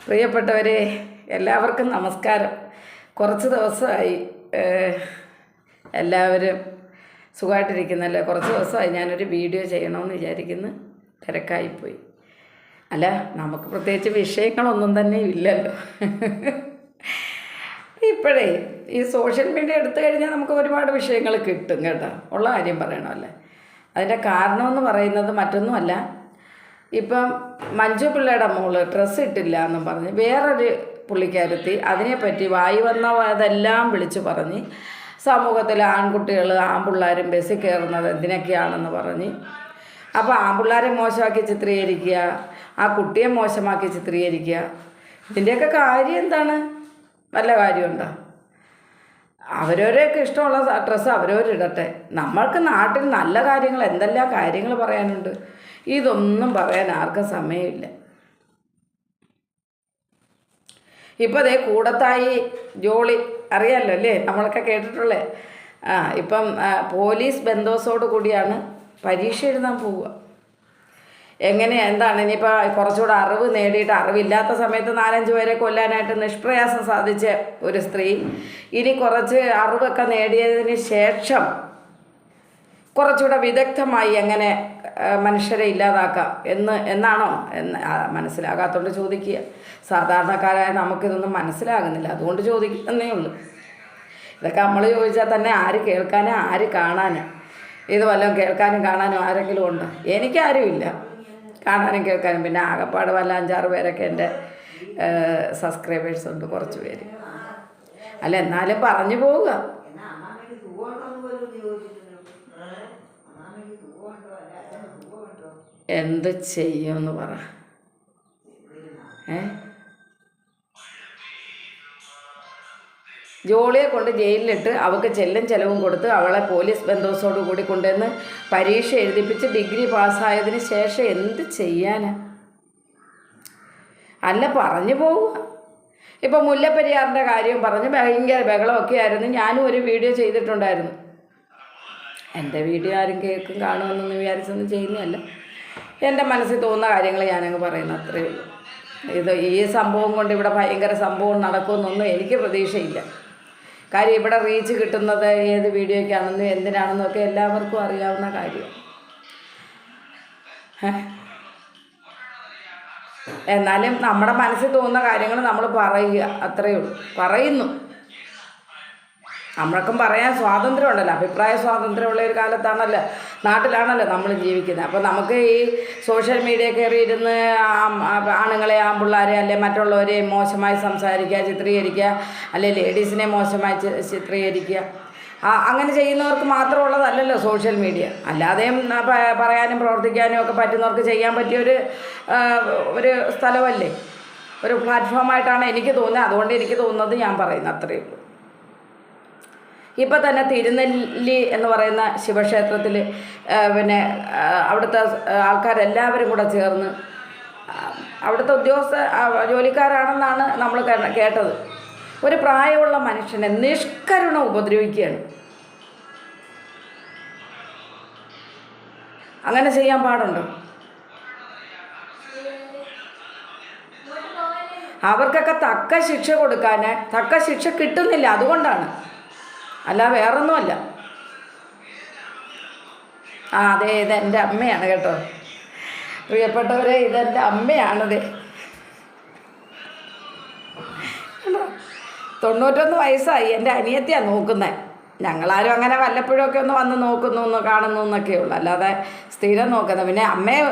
പ്രിയപ്പെട്ടവരെ, എല്ലാവർക്കും നമസ്കാരം. കുറച്ച് ദിവസമായി എല്ലാവരും സുഖമായിട്ടിരിക്കുന്നല്ലേ. കുറച്ച് ദിവസമായി ഞാനൊരു വീഡിയോ ചെയ്യണമെന്ന് വിചാരിക്കുന്നു. തിരക്കായിപ്പോയി. അല്ല, നമുക്ക് പ്രത്യേകിച്ച് വിഷയങ്ങളൊന്നും തന്നെ ഇല്ലല്ലോ. ഇപ്പോഴേ ഈ സോഷ്യൽ മീഡിയ എടുത്തു കഴിഞ്ഞാൽ നമുക്ക് ഒരുപാട് വിഷയങ്ങൾ കിട്ടും കേട്ടോ. ഉള്ള കാര്യം പറയണമല്ലേ. അതിൻ്റെ കാരണമെന്ന് പറയുന്നത് മറ്റൊന്നുമല്ല. ഇപ്പം മഞ്ജു പിള്ളയുടെ മോള് ഡ്രസ്സ് ഇട്ടില്ല എന്നും പറഞ്ഞ് വേറൊരു പുള്ളിക്കാരത്തി അതിനെപ്പറ്റി വായി വന്നതെല്ലാം വിളിച്ചു പറഞ്ഞ് സമൂഹത്തിൽ ആൺകുട്ടികൾ ആൺപിള്ളേരും ബസ്സിൽ കയറുന്നത് എന്തിനൊക്കെയാണെന്ന് പറഞ്ഞ് അപ്പോൾ ആൺപിള്ളേരെ മോശമാക്കി ചിത്രീകരിക്കുക, ആ കുട്ടിയെ മോശമാക്കി ചിത്രീകരിക്കുക. ഇതിൻ്റെയൊക്കെ കാര്യം എന്താണ്? നല്ല കാര്യമുണ്ടോ? അവരവരെയൊക്കെ ഇഷ്ടമുള്ള ഡ്രസ്സ് അവരവരിടട്ടെ. നമ്മൾക്ക് നാട്ടിൽ നല്ല കാര്യങ്ങൾ എന്തെല്ലാം കാര്യങ്ങൾ പറയാനുണ്ട്. ഇതൊന്നും പറയാൻ ആർക്കും സമയമില്ല. ഇപ്പോൾ അതേ കൂടത്തായി ജോളി അറിയാമല്ലോ അല്ലേ, നമ്മളൊക്കെ കേട്ടിട്ടുള്ളേ. ഇപ്പം പോലീസ് ബന്ധോസോട് കൂടിയാണ് പരീക്ഷ എഴുതാൻ പോവുക. എന്താണ് ഇനിയിപ്പോൾ കുറച്ചുകൂടെ അറിവ് നേടിയിട്ട്, അറിവില്ലാത്ത സമയത്ത് 4-5 പേരെ കൊല്ലാനായിട്ട് നിഷ്പ്രയാസം സാധിച്ച ഒരു സ്ത്രീ ഇനി കുറച്ച് അറിവൊക്കെ നേടിയതിന് ശേഷം കുറച്ചുകൂടെ വിദഗ്ധമായി എങ്ങനെ മനുഷ്യരെ ഇല്ലാതാക്കാം എന്നാണോ മനസ്സിലാകാത്തതുകൊണ്ട് ചോദിക്കുക. സാധാരണക്കാരായ നമുക്കിതൊന്നും മനസ്സിലാകുന്നില്ല, അതുകൊണ്ട് ചോദിക്കുന്നേ ഉള്ളൂ. ഇതൊക്കെ നമ്മൾ ചോദിച്ചാൽ തന്നെ ആര് കേൾക്കാനും ആര് കാണാനും? ഇത് വല്ലതും കേൾക്കാനും കാണാനും ആരെങ്കിലും ഉണ്ടോ? എനിക്കാരുമില്ല കാണാനും കേൾക്കാനും. പിന്നെ ആകപ്പാട് വല്ല 5-6 പേരൊക്കെ എൻ്റെ സബ്സ്ക്രൈബേഴ്സ് ഉണ്ട്, കുറച്ച് പേര്. അല്ല, എന്നാലും പറഞ്ഞു പോവുക. എന്ത് ചെയ്യുമെന്ന് പറ. ജോളിയെ കൊണ്ട് ജയിലിലിട്ട് അവൾക്ക് ചെലവും കൊടുത്ത് അവളെ പോലീസ് ബന്ധോസോട് കൂടി കൊണ്ടുവന്ന് പരീക്ഷ എഴുതിപ്പിച്ച് ഡിഗ്രി പാസ്സായതിന് ശേഷം എന്ത് ചെയ്യാനാ? അല്ല, പറഞ്ഞു പോവുക. ഇപ്പം മുല്ലപ്പെരിയാറിൻ്റെ കാര്യം പറഞ്ഞ് ഭയങ്കര ബഹളമൊക്കെ ആയിരുന്നു. ഞാനും ഒരു വീഡിയോ ചെയ്തിട്ടുണ്ടായിരുന്നു. എൻ്റെ വീഡിയോ ആരും കേൾക്കും കാണുമെന്നൊന്നും വിചാരിച്ചൊന്നും ചെയ്യുന്നതല്ല. എൻ്റെ മനസ്സിൽ തോന്നുന്ന കാര്യങ്ങൾ ഞാനങ്ങ് പറയുന്നു, അത്രയേ ഉള്ളൂ. ഈ സംഭവം കൊണ്ട് ഇവിടെ ഭയങ്കര സംഭവം നടക്കുമെന്നൊന്നും എനിക്ക് പ്രതീക്ഷയില്ല. കാര്യം ഇവിടെ റീച്ച് കിട്ടുന്നത് ഏത് വീഡിയോയ്ക്കാണെന്നും എന്തിനാണെന്നും ഒക്കെ എല്ലാവർക്കും അറിയാവുന്ന കാര്യമാണ്. എന്നാലും നമ്മുടെ മനസ്സിൽ തോന്നുന്ന കാര്യങ്ങൾ നമ്മൾ പറയുക, അത്രയേ ഉള്ളൂ. പറയുന്നു. നമ്മൾക്കും പറയാൻ സ്വാതന്ത്ര്യം ഉണ്ടല്ലോ, അഭിപ്രായ സ്വാതന്ത്ര്യമുള്ള ഒരു നാട്ടിലാണല്ലോ നമ്മൾ ജീവിക്കുന്നത്. അപ്പോൾ നമുക്ക് ഈ സോഷ്യൽ മീഡിയ കയറി ഇരുന്ന് ആണുങ്ങളെ ആൺപിള്ളേരെ അല്ലെ മറ്റുള്ളവരെ മോശമായി സംസാരിക്കുക, ചിത്രീകരിക്കുക, അല്ലെ ലേഡീസിനെ മോശമായി ചിത്രീകരിക്കുക, അങ്ങനെ ചെയ്യുന്നവർക്ക് മാത്രമുള്ളതല്ലല്ലോ സോഷ്യൽ മീഡിയ. അല്ലാതെയും പറയാനും പ്രവർത്തിക്കാനും ഒക്കെ പറ്റുന്നവർക്ക് ചെയ്യാൻ പറ്റിയൊരു സ്ഥലമല്ലേ, ഒരു പ്ലാറ്റ്ഫോമായിട്ടാണ് എനിക്ക് തോന്നുന്നത്. അതുകൊണ്ട് എനിക്ക് തോന്നുന്നത് ഞാൻ പറയുന്നത്, അത്രയേ ഉള്ളൂ. ഇപ്പം തന്നെ തിരുനെല്ലി എന്ന് പറയുന്ന ശിവക്ഷേത്രത്തിൽ പിന്നെ അവിടുത്തെ ആൾക്കാരെല്ലാവരും കൂടെ ചേർന്ന്, അവിടുത്തെ ജോലിക്കാരാണെന്നാണ് നമ്മൾ കേട്ടത്, ഒരു പ്രായമുള്ള മനുഷ്യനെ നിഷ്കരുണം ഉപദ്രവിക്കുകയാണ്. അങ്ങനെ ചെയ്യാൻ പാടുണ്ടോ? അവർക്കൊക്കെ തക്ക ശിക്ഷ കൊടുക്കാൻ തക്ക ശിക്ഷ കിട്ടുന്നില്ല, അതുകൊണ്ടാണ്. അല്ല, വേറൊന്നുമല്ല. അതെ, ഇതെൻ്റെ അമ്മയാണ് കേട്ടോ പ്രിയപ്പെട്ടവരെ, ഇതെൻ്റെ അമ്മയാണത്. 91 വയസ്സായി. എൻ്റെ അനിയത്തിയാണ് നോക്കുന്നത്. ഞങ്ങളാരും അങ്ങനെ വല്ലപ്പോഴൊക്കെ ഒന്ന് വന്ന് നോക്കുന്നു കാണുന്നു എന്നൊക്കെ ഉള്ളു, അല്ലാതെ സ്ഥിരം നോക്കുന്നത്. പിന്നെ അമ്മയെ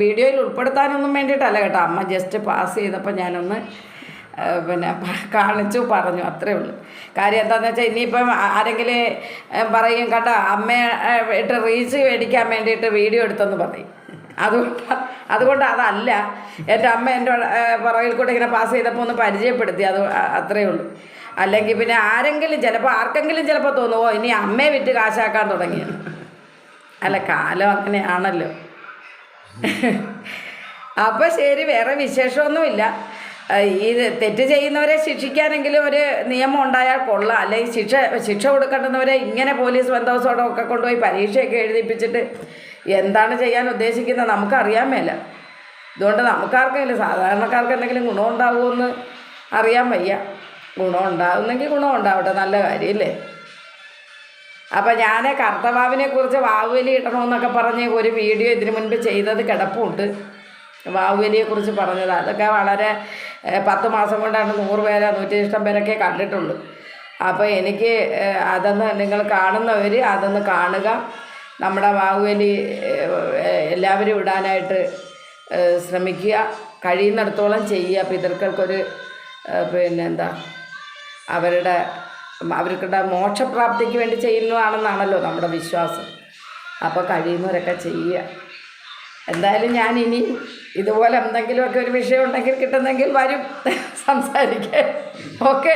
വീഡിയോയിൽ ഉൾപ്പെടുത്താനൊന്നും വേണ്ടിയിട്ടല്ല കേട്ടോ. അമ്മ ജസ്റ്റ് പാസ് ചെയ്തപ്പോൾ ഞാനൊന്ന് കാണിച്ചു പറഞ്ഞു, അത്രേ ഉള്ളൂ. കാര്യം എന്താണെന്ന് വെച്ചാൽ ഇനിയിപ്പം ആരെങ്കിലും പറയും കണ്ട അമ്മയെ ഇട്ട് റീച്ച് മേടിക്കാൻ വേണ്ടിയിട്ട് വീഡിയോ എടുത്തെന്ന് പറയും. അതുകൊണ്ട് അതല്ല, എൻ്റെ അമ്മ എൻ്റെ പുറകിൽ കൂടെ ഇങ്ങനെ പാസ് ചെയ്തപ്പോൾ ഒന്ന് പരിചയപ്പെടുത്തി, അത്രയേ ഉള്ളൂ. അല്ലെങ്കിൽ പിന്നെ ആർക്കെങ്കിലും ചിലപ്പോൾ തോന്നുമോ ഇനി അമ്മയെ വിറ്റ് കാശാക്കാൻ തുടങ്ങിയാണ്. അല്ല, കാലം അങ്ങനെയാണല്ലോ. അപ്പോൾ ശരി, വേറെ വിശേഷമൊന്നുമില്ല. ഈ തെറ്റ് ചെയ്യുന്നവരെ ശിക്ഷിക്കാനെങ്കിലും ഒരു നിയമം ഉണ്ടായാൽ കൊള്ളാം. അല്ലെങ്കിൽ ശിക്ഷ കൊടുക്കേണ്ടുന്നവരെ ഇങ്ങനെ പോലീസ് ബന്ധോസോടൊക്കെ കൊണ്ടുപോയി പരീക്ഷയൊക്കെ എഴുതിപ്പിച്ചിട്ട് എന്താണ് ചെയ്യാൻ ഉദ്ദേശിക്കുന്നത് നമുക്കറിയാൻ മേല. ഇതുകൊണ്ട് നമുക്കാർക്കെങ്കിലും സാധാരണക്കാർക്ക് എന്തെങ്കിലും ഗുണമുണ്ടാകുമെന്ന് അറിയാൻ വയ്യ. ഗുണമുണ്ടാകുന്നെങ്കിൽ ഗുണമുണ്ടാവട്ടെ, നല്ല കാര്യമല്ലേ. അപ്പം ഞാൻ കറുത്തവാവിനെ കുറിച്ച് വാവുബലി ഇടണമെന്നൊക്കെ പറഞ്ഞ് ഒരു വീഡിയോ ഇതിനു മുൻപ് ചെയ്തത് കിടപ്പുണ്ട്. വാവുബലിയെക്കുറിച്ച് പറഞ്ഞത് അതൊക്കെ വളരെ 10 മാസം കൊണ്ടാണ് 100 പേരെ 100 പേരൊക്കെ കണ്ടിട്ടുള്ളൂ. അപ്പോൾ എനിക്ക് അതൊന്ന് നിങ്ങൾ കാണുന്നവർ അതൊന്ന് കാണുക. നമ്മുടെ വാവുബലി എല്ലാവരും ഇടാനായിട്ട് ശ്രമിക്കുക, കഴിയുന്നിടത്തോളം ചെയ്യുക. പിതൃക്കൾക്കൊരു പിന്നെന്താ അവർക്കുടെ മോക്ഷപ്രാപ്തിക്ക് വേണ്ടി ചെയ്യുന്നതാണെന്നാണല്ലോ നമ്മുടെ വിശ്വാസം. അപ്പോൾ കഴിയുന്നവരൊക്കെ ചെയ്യുക. എന്തായാലും ഞാൻ ഇനി ഇതുപോലെ എന്തെങ്കിലുമൊക്കെ ഒരു വിഷയം ഉണ്ടെങ്കിൽ കിട്ടുന്നെങ്കിൽ വരും സംസാരിക്കാൻ. ഓക്കെ.